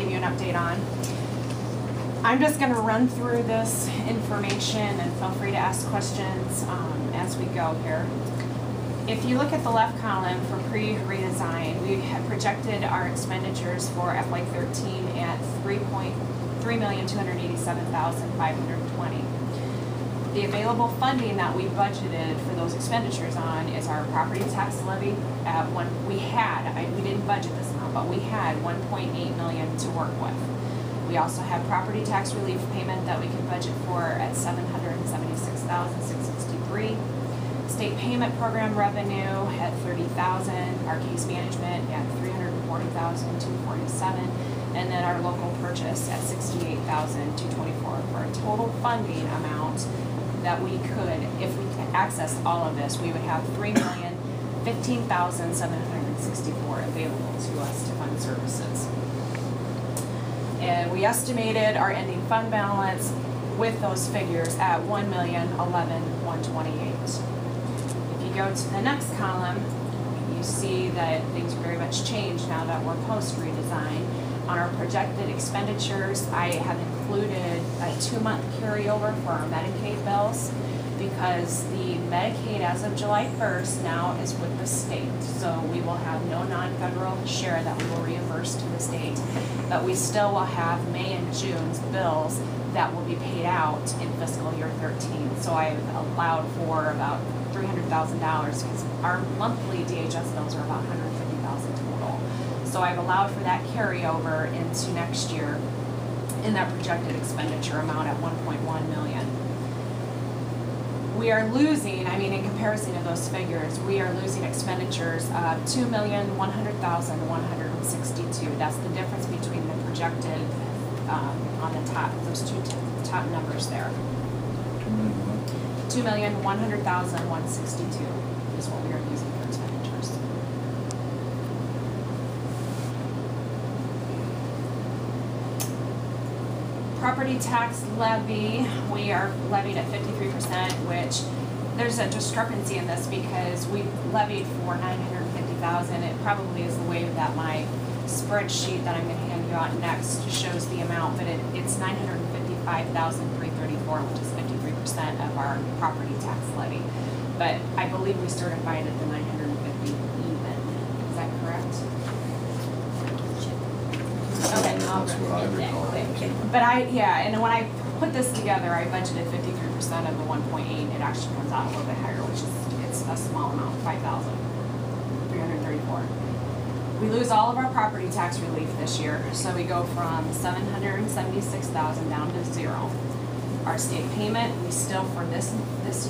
give you an update on. I'm just going to run through this information and feel free to ask questions as we go here. If you look at the left column for pre-redesign, we have projected our expenditures for FY13 at $3,287,520. The available funding that we budgeted for those expenditures on is our property tax levy at we didn't budget this amount, but we had $1.8 million to work with. We also have property tax relief payment that we can budget for at $776,663. State payment program revenue at $30,000. Our case management at $340,247, and then our local purchase at $68,224 for a total funding amount that we could, if we accessed all of this, we would have $3,015,764 available to us to fund services. And we estimated our ending fund balance with those figures at $1,011,128. If you go to the next column, you see that things are very much changed now that we're post-redesign. On our projected expenditures, I have included a 2-month carryover for our Medicaid bills because the Medicaid as of July 1st now is with the state. So we will have no non-federal share that we will reimburse to the state, but we still will have May and June's bills that will be paid out in fiscal year 13. So I've allowed for about $300,000 because our monthly DHS bills are about $150,000 total. So I've allowed for that carryover into next year in that projected expenditure amount at $1.1 million. We are losing, in comparison to those figures, we are losing expenditures of $2,100,162. That's the difference between the projected on the top, those two top numbers there. $2,100,162 is what we are using for expenditures. Property tax levy, we are levied at 53%, which there's a discrepancy in this because we levied for $950,000. It probably is the way that my spreadsheet that I'm going to hand you out next shows the amount, but it's $955,334, which is 53% of our property tax levy. But I believe we certified at the $950 even. Is that correct? Okay. That's what I recall. But and when I put this together, I budgeted 53% of the 1.8. It actually comes out a little bit higher, which is, it's a small amount, $5,334. We lose all of our property tax relief this year, so we go from $776,000 down to zero. Our state payment, we still, for this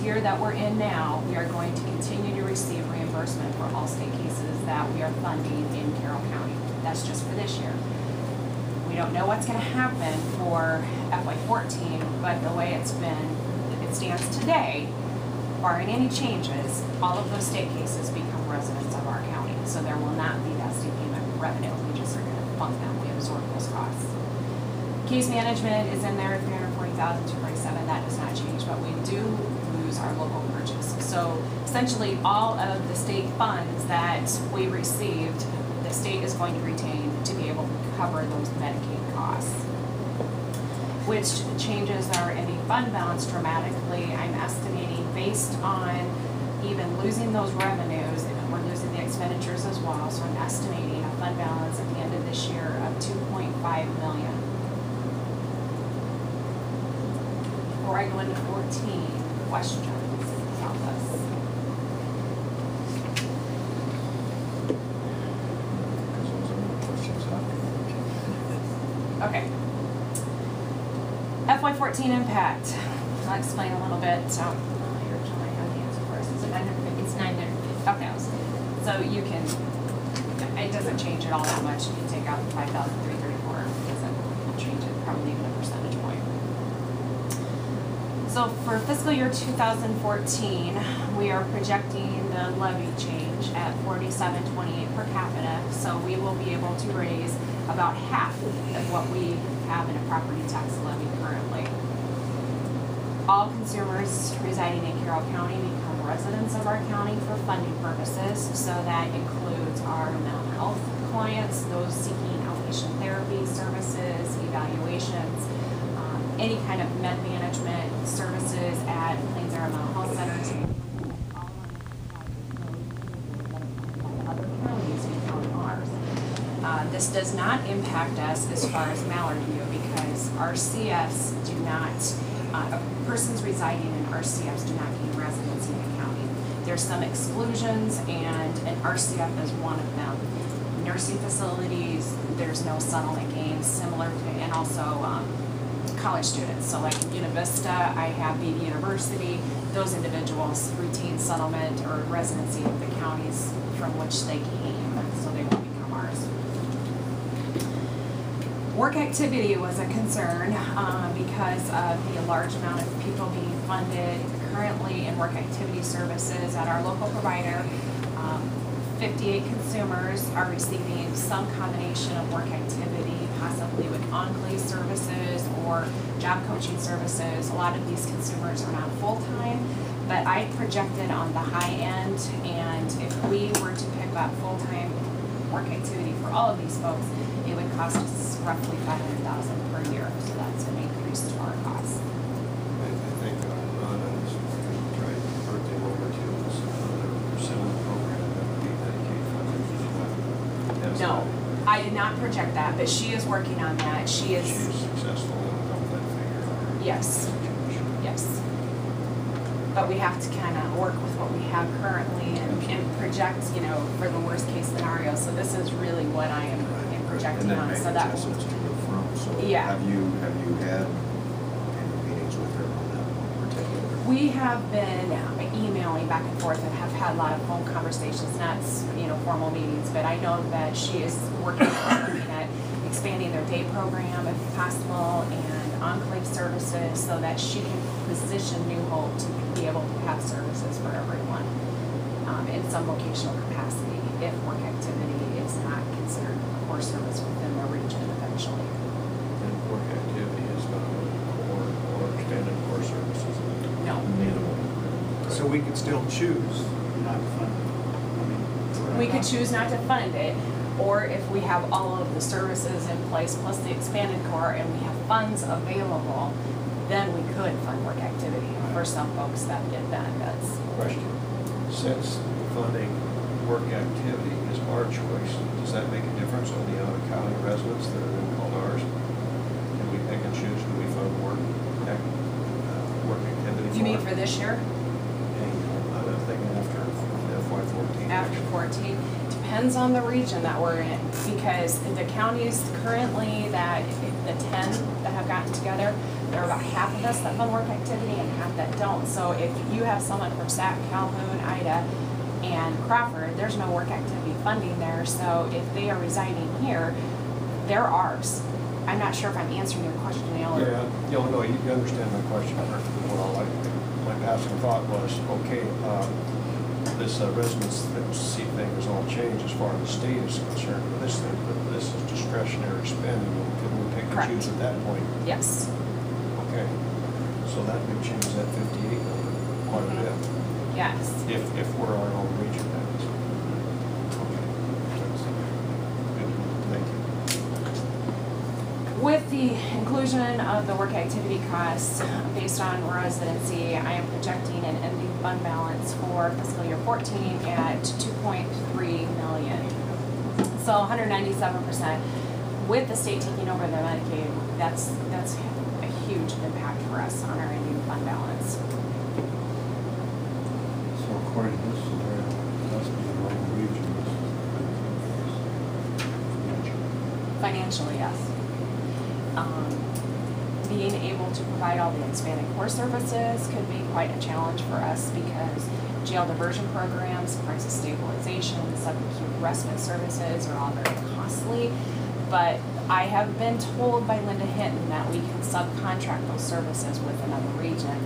year that we're in now, we are going to continue to receive reimbursement for all state cases that we are funding in Carroll County. That's just for this year. We don't know what's going to happen for FY14, but the way it stands today, barring any changes, all of those state cases become residents of our county. So there will not be that state payment revenue. We just are going to fund them. We absorb those costs. Case management is in there, $340,247. That does not change, but we do lose our local purchase. So essentially, all of the state funds that we received, the state is going to retain to be able to cover those Medicaid costs, which changes our ending fund balance dramatically. I'm estimating, based on even losing those revenues, and we're losing the expenditures as well, so I'm estimating a fund balance at the end of this year of $2.5 million. Before I go into 14, questions about this? Okay. FY14 impact. I'll explain a little bit. So, here, John, I have the answer for us. Is it 950? It's 950. Okay. So you can, it doesn't change it all that much if you take out the 5,334. It doesn't change it, probably even a percentage point. So for fiscal year 2014, we are projecting the levy change at $47.28 per capita. So we will be able to raise about half of what we have in a property tax levy currently. All consumers residing in Carroll County become residents of our county for funding purposes, so that includes our mental health clients, those seeking outpatient occupational therapy services, evaluations, any kind of med management services at Plains Area Mental Health Centers. Other counties, we count ours. This does not impact us as far as Mallard View because RCFs do not, persons residing in RCFs do not gain residency in the county. There's some exclusions and an RCF is one of them. Nursing facilities, there's no settlement gains similar to, and also college students. So like Univista, I have BB University, those individuals retain settlement or residency of the counties from which they came, so they won't become ours. Work activity was a concern because of the large amount of people being funded currently in work activity services at our local provider. 58 consumers are receiving some combination of work activity, possibly with enclave services or job coaching services. A lot of these consumers are not full-time, but I projected on the high end, and if we were to pick up full-time work activity for all of these folks, it would cost us roughly $500,000 per year, so that's an increase to our costs. I think Ron has tried to convert them over to another settlement program that would be Medicaid funded. No, I did not project that, but she is working on that. She is Successful in that figure. Yes. Yes. But we have to kind of work with what we have currently and project, you know, for the worst case scenario. So this is really what I am projecting and then on. make So that adjustments to go from. So Yeah. have you had any meetings with her on that one particular? we have been emailing back and forth and have had a lot of phone conversations, not, you know, formal meetings, but I know that she is working on looking at expanding their day program if possible and enclave services so that she can position New Hope to be able to have services for everyone in some vocational capacity if work activity is not considered a core service within the region eventually. And work activity is not a core or expanded core services. No. So we could still choose not to fund it. I mean, We could choose not to fund it, or if we have all of the services in place plus the expanded core and we have funds available, then we could fund work activity for some folks that get benefits. Question. Since funding work activity is our choice, does that make a difference on the out-of-county residents that are then called ours? Can we pick and choose who we fund work activity for? You mean for this year? I'm thinking after FY14. After 14? Depends on the region that we're in, because the counties currently that, the 10 that have gotten together, there are about half of us that fund work activity and half that don't. So if you have someone from Sac, Calhoun, Ida, and Crawford, there's no work activity funding there. So if they are residing here, they're ours. I'm not sure if I'm answering your question, Neil. Yeah, you understand my question perfectly well. My passing thought was, okay, this residency thing has all changed as far as the state is concerned with this thing, but this is discretionary spending. Can we pick and Correct. choose at that point? Yes. Okay, so that would change that 58 number quite a bit, Yes. if we're our own region, that is. Okay, that's good, thank you. With the inclusion of the work activity costs based on residency, I am projecting an ending fund balance for fiscal year 14 at $2.3 million. So 197%. With the state taking over the Medicaid, that's a huge impact for us on our ending fund balance. So according to this, there must be the wrong region. Financially, yes. Being able to provide all the expanded core services could be quite a challenge for us because jail diversion programs, crisis stabilization, subacute respite services are all very costly. But I have been told by Linda Hinton that we can subcontract those services with another region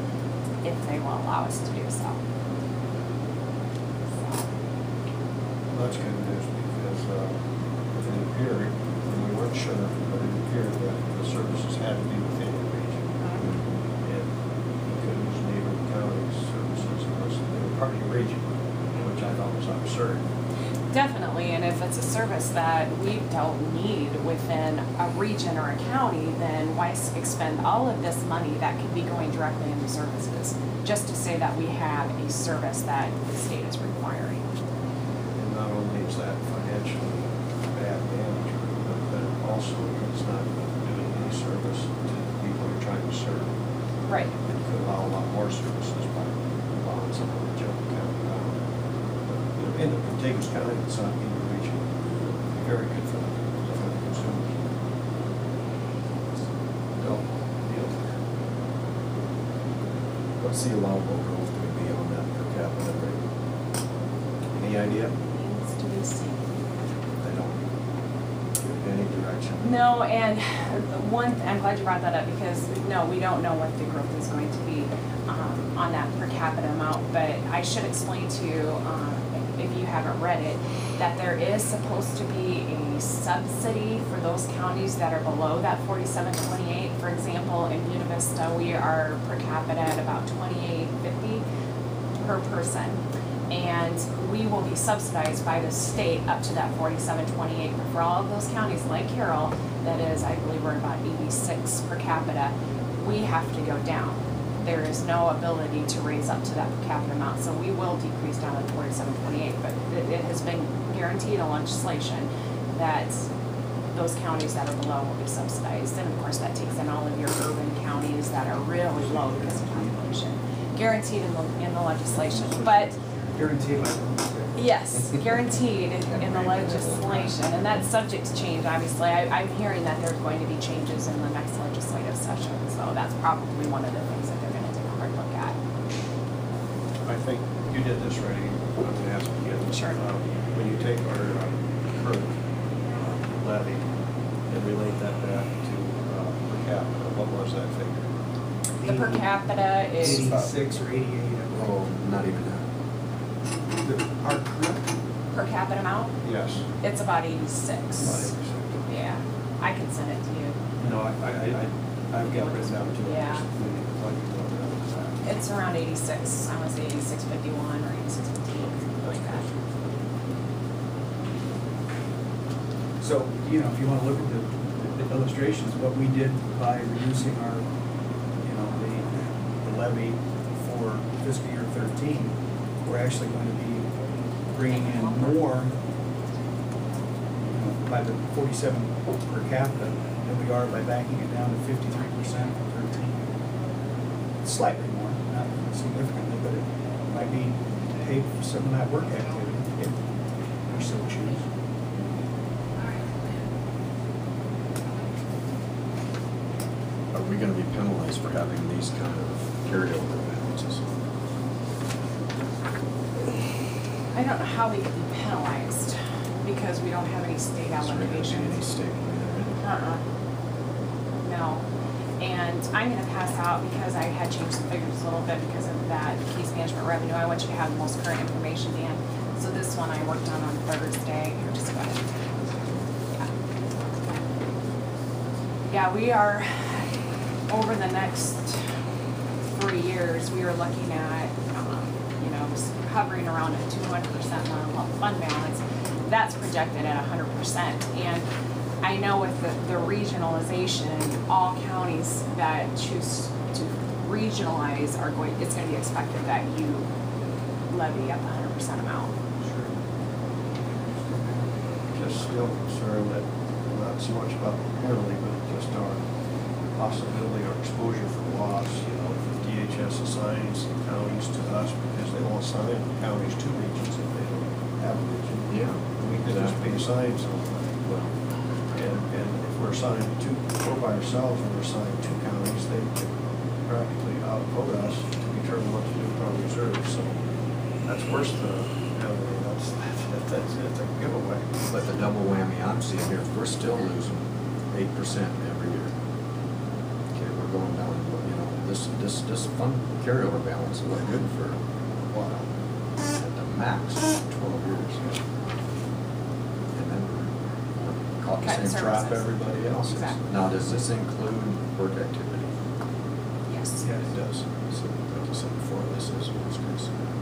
if they will allow us to do so. Well, that's good news because it appeared, and we weren't sure, but it appeared that the services had to be within the region. And you couldn't use neighboring counties' services unless they were part of your region, which I thought was absurd. Definitely. differently, and if it's a service that we don't need within a region or a county, then why expend all of this money that could be going directly into services, just to say that we have a service that the state is requiring? And not only is that financially bad management, but it also is not doing any service to the people you're trying to serve. Right. It could allow a lot more services by allowing someone to jump the county down. But in the contiguous county, it's not in the region. It'd be very good for the consumers. Bill, what's the allowable growth going to be on that per capita rate? Any idea? Needs to be seen. They don't give any direction. No, and I'm glad you brought that up, because no, we don't know what the growth is going to be on that per capita amount, but I should explain to you, if you haven't read it, that there is supposed to be a subsidy for those counties that are below that 4728. For example, in Buena Vista, we are per capita at about 2850 per person. And we will be subsidized by the state up to that 4728. But for all of those counties like Carroll, that is, I believe we're about 86 per capita, we have to go down. There is no ability to raise up to that per capita amount, so we will decrease down to 4728. But it has been guaranteed in legislation that those counties that are below will be subsidized. And of course, that takes in all of your urban counties that are really low because of population. Guaranteed in the legislation, but Guaranteed by yes, guaranteed in the legislation, and that's subject to change, obviously. I'm hearing that there's going to be changes in the next legislative session, so that's probably one of the things that they're gonna take a hard look at. I think you did this right. I'm going to ask again. Sure. When you take our current levy and relate that back to per capita, what was that figure? The per capita is, 86 or 88. Oh, not even that. Our current, per capita amount, Yes. it's about 86. About 86. Yeah, I can send it to you. No, I've got it written down too. Yeah. It's around 86, I want to say 8651 or 8615, something like that. so, you know, if you want to look at the illustrations, what we did by reducing our, you know, the levy for fiscal year 13, we're actually going to be bringing in more, you know, by the 47 per capita than we are by backing it down to 53% for 13. Slightly more, not significantly, but it might be paid for some of that work activity if we so choose. Are we going to be penalized for having these kind of carryover balances? I don't know how we could be penalized, because we don't have any state Is there going to be any allocations. state money No. And I'm gonna pass out, because I had changed the figures a little bit because of that case management revenue. I want you to have the most current information, Dan. So this one I worked on Thursday. Here, just go ahead. Yeah, we are, over the next 3 years, we are looking at, you know, hovering around a 200% fund balance. That's projected at 100%. And I know with the regionalization, all counties that choose to regionalize are going, it's going to be expected that you levy at the 100% amount. Just still concerned that, not so much about penalty, but just our possibility or exposure for loss. You know, if DHS assigns counties to us, because they won't assign counties to regions if they don't have a region. Yeah. We could just be assigned something. And if we're assigned to, we're by ourselves and we're assigned two counties, they could practically outvote us to determine what to do with our reserves. So that's worse than a penalty. That's a giveaway. But the double whammy I'm seeing here, we're still losing 8% every year. Okay, we're going down, you know, this fund carryover balance was good for a while. At the max, 12 years. And then we're caught the Cutting same trap services. everybody else is. Exactly. Now, does this include work activity? Yes. Yeah, it does. So, like you said before, this is what's concerned.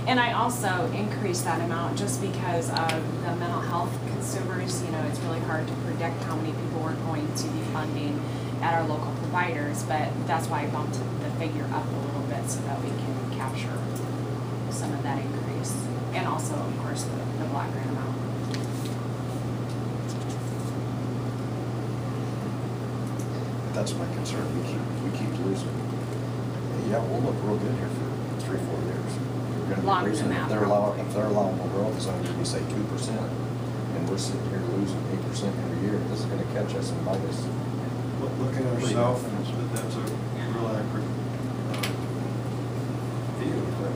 And I also increased that amount just because of the mental health consumers. You know, it's really hard to predict how many people we're going to be funding at our local providers, but that's why I bumped the figure up a little bit so that we can capture some of that increase. And also, of course, the block grant amount. That's my concern, we keep losing. Yeah, we'll look real good here for 3 or 4 years. We're gonna be Longer losing, than that, if their allowable growth is only, we say 2%, and we're sitting here losing 8% every year, this is gonna catch us and bite us. Looking at ourselves, that's a real accurate view, but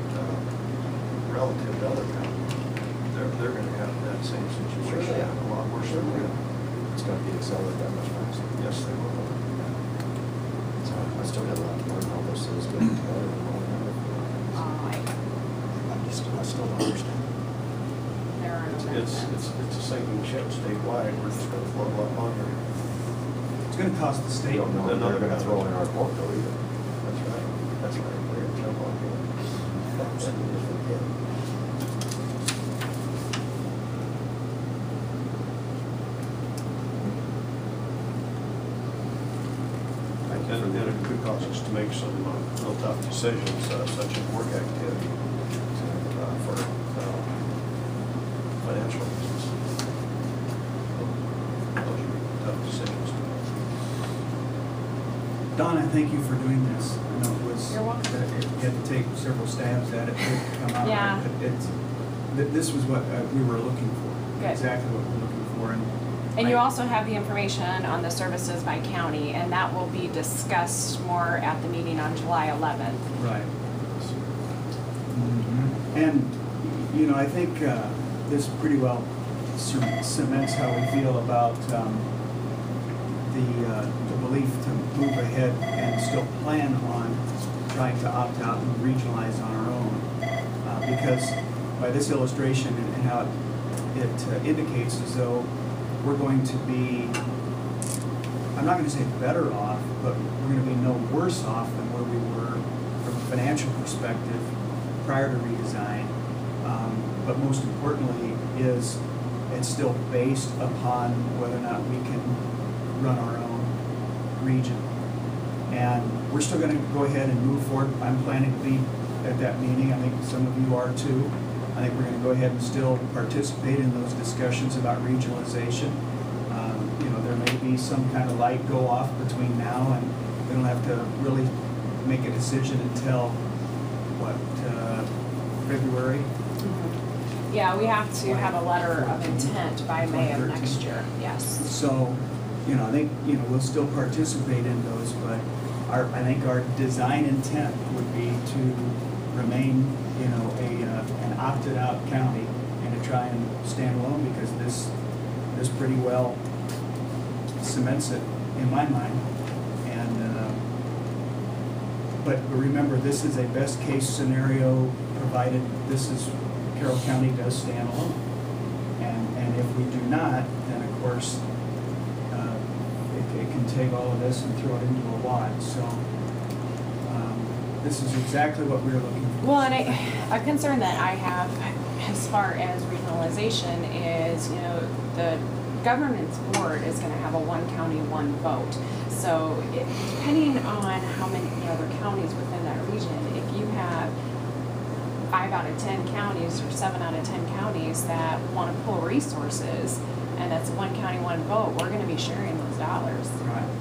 relative to other counties, they're gonna have that same situation, Sure they are. a lot worse than we have. It's gonna be accelerated that much faster. Yes, they will. So I still got a lot to learn how this is getting together and all that. I still don't understand. There are no It's benefits. a sinking ship statewide, we're just gonna float a lot longer. It's gonna cost the We state. don't know if they're gonna throw in our boat though either. That's right, we're gonna jump on here. And it could cause us to make some real tough decisions, such as work activity, for financial reasons. Those would be tough decisions to make. Donna, thank you for doing this. I know it was. You're welcome. You had to take several stabs at it to come out. Yeah. This was what we were looking for. Good. Exactly what we were looking for. And you also have the information on the services by county, and that will be discussed more at the meeting on July 11th. Right. And, you know, I think this pretty well cements how we feel about the belief to move ahead and still plan on trying to opt out and regionalize on our own. Because by this illustration and how it indicates as though we're going to be, I'm not going to say better off, but we're going to be no worse off than where we were from a financial perspective prior to redesign. But most importantly is it's still based upon whether or not we can run our own region. And we're still going to go ahead and move forward. I'm planning to be at that meeting. I think some of you are too. I think we're going to go ahead and still participate in those discussions about regionalization. You know, there may be some kind of light go off between now and we don't have to really make a decision until, what, February? Yeah, we have to have a letter of intent by May of next year, yes. So, you know, I think, you know, we'll still participate in those, but I think our design intent would be to remain, you know, an opted out county and to try and stand alone because this pretty well cements it in my mind. And, but remember, this is a best case scenario provided Carroll County does stand alone. And if we do not, then of course, it can take all of this and throw it into a wad. So this is exactly what we were looking for. Well, and a concern that I have as far as regionalization is, you know, the governance board is going to have a one county, one vote. So depending on how many other counties within that region, if you have 5 out of 10 counties or 7 out of 10 counties that want to pull resources, and that's one county, one vote, we're going to be sharing those dollars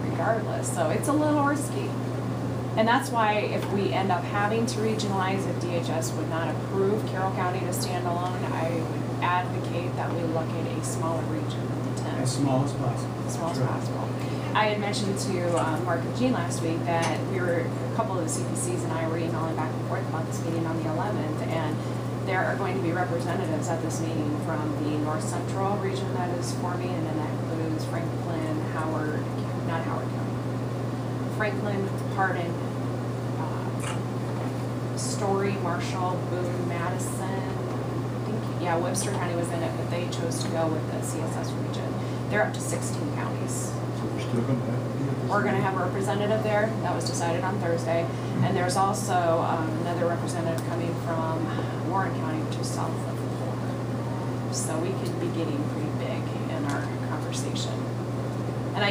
regardless. So it's a little risky. And that's why if we end up having to regionalize, if DHS would not approve Carroll County to stand alone, I would advocate that we look at a smaller region than the 10. As small as possible. As small as possible. I had mentioned to Mark and Jean last week that a couple of the CPCs and I were emailing back and forth about this meeting on the 11th, and there are going to be representatives at this meeting from the North Central region that is forming, and then that includes Franklin, Franklin, Hardin, Story, Marshall, Boone, Madison, I think, yeah, Webster County was in it, but they chose to go with the CSS region. They're up to 16 counties. So we're still gonna have to be at we're gonna have a representative there, that was decided on Thursday. And there's also another representative coming from Warren County, which is south of Florida. So we could be getting pretty big in our conversation. And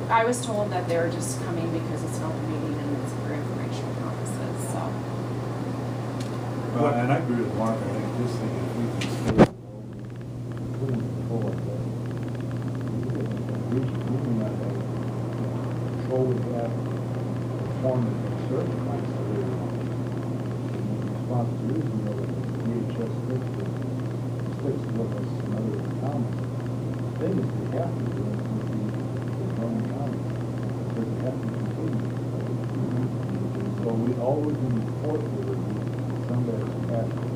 I was told that they were just coming because it's an open meeting and it's for informational purposes, so. Well, and I agree with Mark, I think this thing, if we can stay, including the control like that, we may not have control we have, performance and certain kinds of it. The responsibility, you know, that the DHS sticks with us and other counties. The thing is, we have to do it with the Roman county, because we have to continue. So we always in the court with it. Somebody asked us,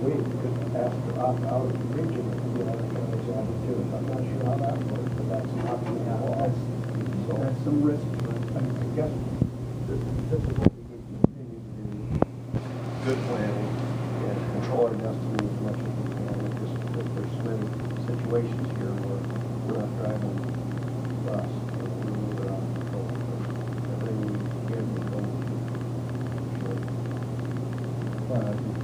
we could ask to opt out of the region if we had an opportunity. I'm not sure how that works, but that's an option. So that's some risk, but I guess this is what we could continue to do. Good planning and Control our destiny as much as we can. Just if there's certain situations here where we're not driving bus, we're out of control. Everything we get, we go. But I think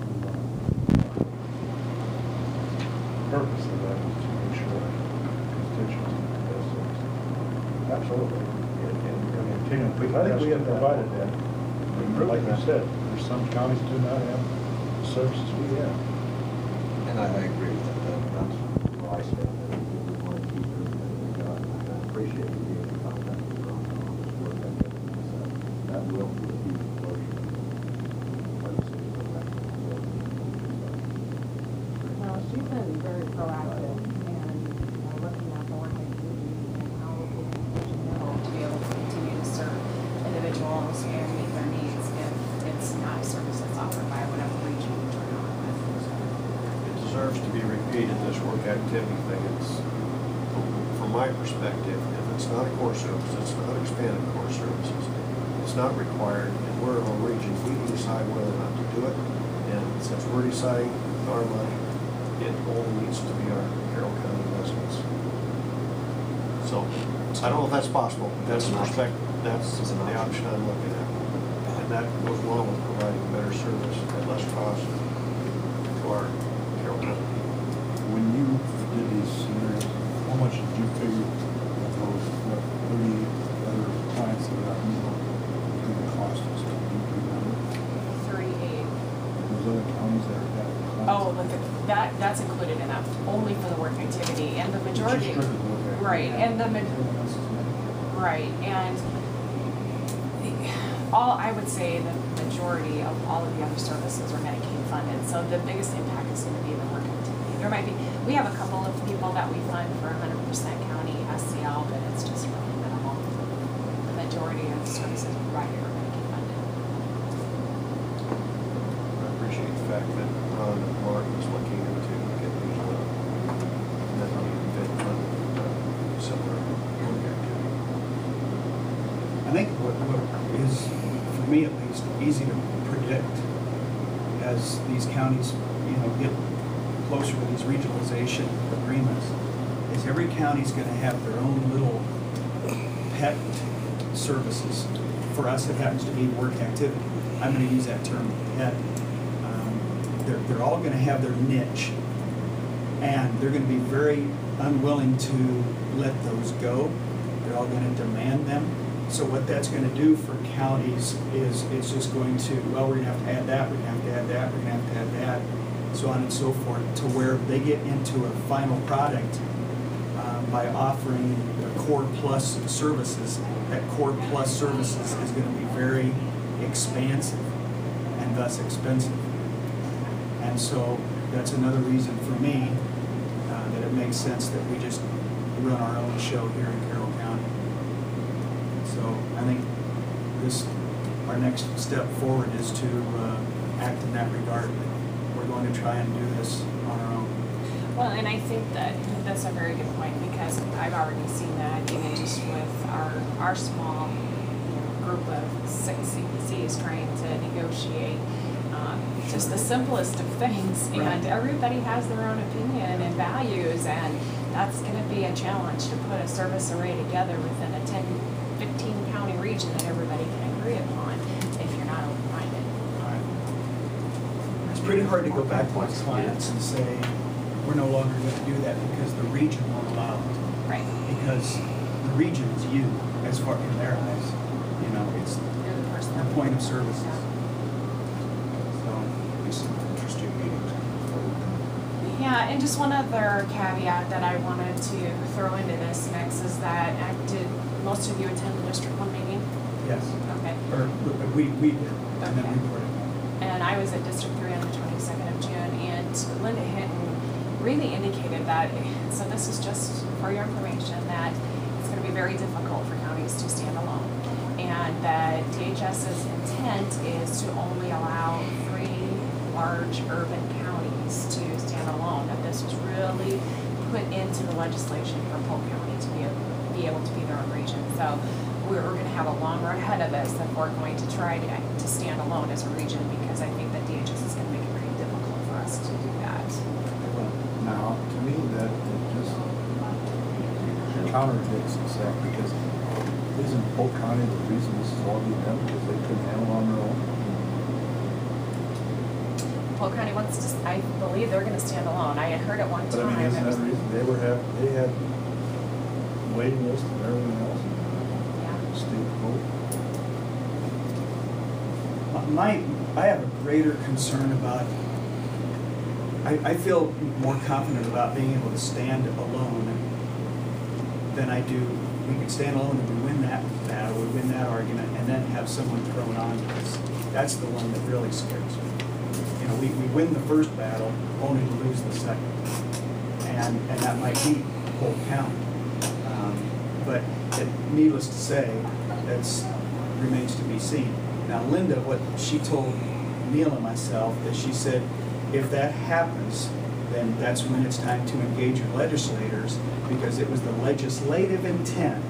the purpose of that is to make sure constituents get those services. Absolutely. And continue. I think we have provided that. Like you said, there's some counties do not have the services we have. And I agree with that. That's where I stand. We want to keep everything we got. And I appreciate you being in contact with Ron on this work. That will be a huge portion of our decision. Well, she's been very proactive and looking at the work activity and how we can position them To be able to continue to serve individuals and meet their needs if it's not a service that's offered by whatever region we join on with. it deserves to be repeated, this work activity thing. It's, from my perspective, if it's not a core service, it's not expanded core services, it's not required, and we're in a region, we can decide whether or not to do it. And since we're deciding our money, it only needs to be our Carroll County residents. So, I don't know if that's possible, but that's the perspective, that's the option I'm looking at. And that goes along with providing better service at less cost to our Carroll County people. When you did these scenarios, how much did you figure that those 30 other clients that got you going to cost us? Do you remember? 3.8. Those other counties that are that clients? Oh, look, that's included in that, only for the work activity, and the majority. Just strictly the work activity. Right, and Everyone else is Medicare. right, and all, I would say the majority of all of the other services are Medicaid funded, so the biggest impact is gonna be the work activity. There might be, we have a couple of people that we fund for 100% county SCL, but it's just really minimal. The majority of the services provided are Medicaid funded. I appreciate the fact that Ron and Mark is looking into getting these Medicaid funded similar work activity. I think what is, for me at least, easy to predict as these counties, get closer to these regionalization agreements, is every county's gonna have their own little pet services. For us, it happens to be work activity. I'm gonna use that term, pet. They're all gonna have their niche, and they're gonna be very unwilling to let those go. They're all gonna demand them. So what that's gonna do for counties is it's just going to, well, we're gonna have to add that, we're gonna have to add that, we're gonna have to add that, so on and so forth, to where they get into a final product by offering the Core Plus services. That Core Plus services is gonna be very expansive and thus expensive. And so that's another reason for me that it makes sense that we just run our own show here in Carroll County. So I think our next step forward is to act in that regard. We're going to try and do this on our own. Well, and I think that that's a very good point, because I've already seen that even just with our small group of 6 CPCs trying to negotiate just the simplest of things, and everybody has their own opinion and values, and that's gonna be a challenge to put a service array together within a 10, 15 county region that everybody can agree upon if you're not open-minded. It's pretty hard to go back to our clients and say, we're no longer gonna do that because the region won't allow it. Right. Because the region is you, as far in their eyes. You know, it's You're the person. the point of services. So, Be some interesting meetings. Yeah, and just one other caveat that I wanted to throw into this mix is that, did most of you attend the District 1 meeting? yes, Okay. or we did, and then Okay. we reported. And I was at District 3 on the 22nd of June, and Linda Hinton really indicated that, so this is just for your information, that it's gonna be very difficult for counties to stand alone. And that DHS's intent is to only allow 3 large urban counties to stand alone. That this was really put into the legislation for Polk County to be able to be their own region. So we're gonna have a long road ahead of us if we're going to try to stand alone as a region, because I think that DHS is gonna make it very difficult for us to do that. Now, to me, that it just contradicts itself, because isn't Polk County the reason this is all being done, because they couldn't handle it on their own? Polk County wants to, I believe they're gonna stand alone. I had heard at one But I time. mean, isn't it that was- the reason they had waiting list and everything else, Yeah. state vote? I have a greater concern about, I feel more confident about being able to stand alone than I do, we can stand alone and we win that battle, we win that argument, and then have someone thrown on to us. That's the one that really scares me. You know, we win the first battle, only to lose the second. And that might be Polk County. But needless to say, that's remains to be seen. Now, Linda, what she told Neil and myself, is she said, if that happens, then that's when it's time to engage your legislators, because it was the legislative intent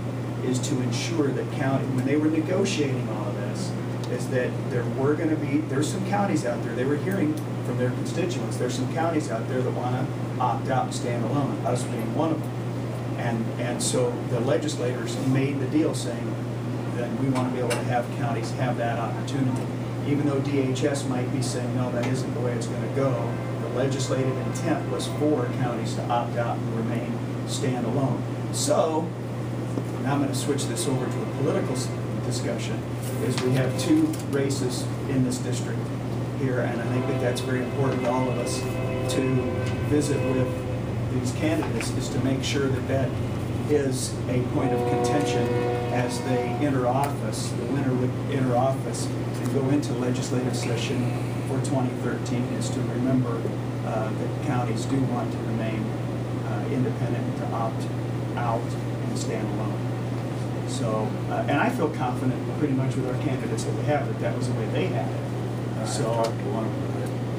is to ensure that county, when they were negotiating all of this, is that there's some counties out there, they were hearing from their constituents, there's some counties out there that want to opt out and stand alone, us being one of them. And so the legislators made the deal saying that we want to be able to have counties have that opportunity. Even though DHS might be saying, no, that isn't the way it's going to go, the legislative intent was for counties to opt out and remain standalone. So, now I'm going to switch this over to a political discussion, is we have 2 races in this district here, and I think that that's very important to all of us to visit with these candidates, is to make sure that that is a point of contention as they enter office. The winner would enter office and go into legislative session for 2013, is to remember that counties do want to remain independent, to opt out and stand alone. So, and I feel confident pretty much with our candidates that we have, that that was the way they had it. I So, talked to one of them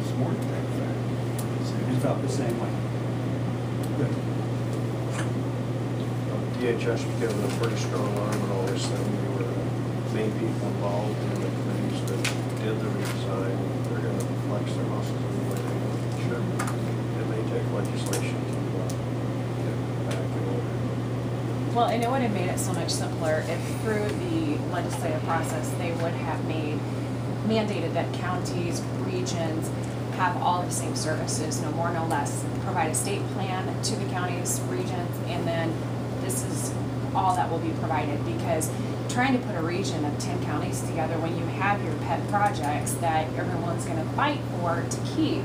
this morning, in fact. it felt the same way. Good. DHS was given a pretty strong arm in all this thing. They were the main people involved in the committees that did the redesign. They're gonna flex their muscles in the way they should. It may take legislation to get back in order. Well, and it would have made it so much simpler if through the legislative process, they would have mandated that counties, regions have all the same services, no more, no less. Provide a state plan to the counties, regions, and then this is all that will be provided, because trying to put a region of 10 counties together when you have your pet projects that everyone's gonna fight for to keep,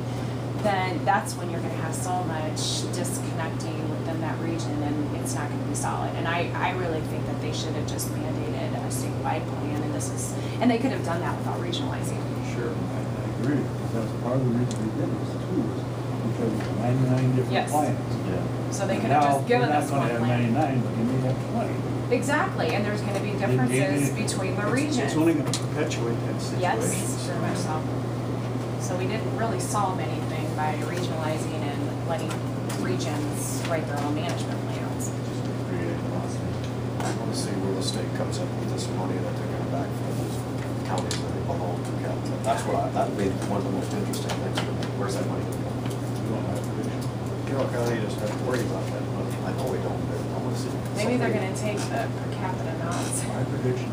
then that's when you're gonna have so much disconnecting within that region, and it's not gonna be solid. And I really think that they should have just mandated a statewide plan, and they could have done that without regionalizing. Sure, I agree, because that's part of the reason we did this too, is because of 99 different Yes. plans. So they could have just given us one Now, plan. we're not gonna have 99, but you may have 20. Exactly, and there's gonna be differences between the regions. It's only going to perpetuate that situation. Yes, very much so. So we didn't really solve anything by regionalizing and letting regions write their own management plans. I want to see where the state comes up with this money that they're going to back for those counties that they belong to. That's what that'd be one of the most interesting things for me. Where's that money going to go? We don't have a vision. Carroll County doesn't have to worry about that money. I know we don't, but I want to see. Maybe they're somebody- gonna take the per capita knots. My prediction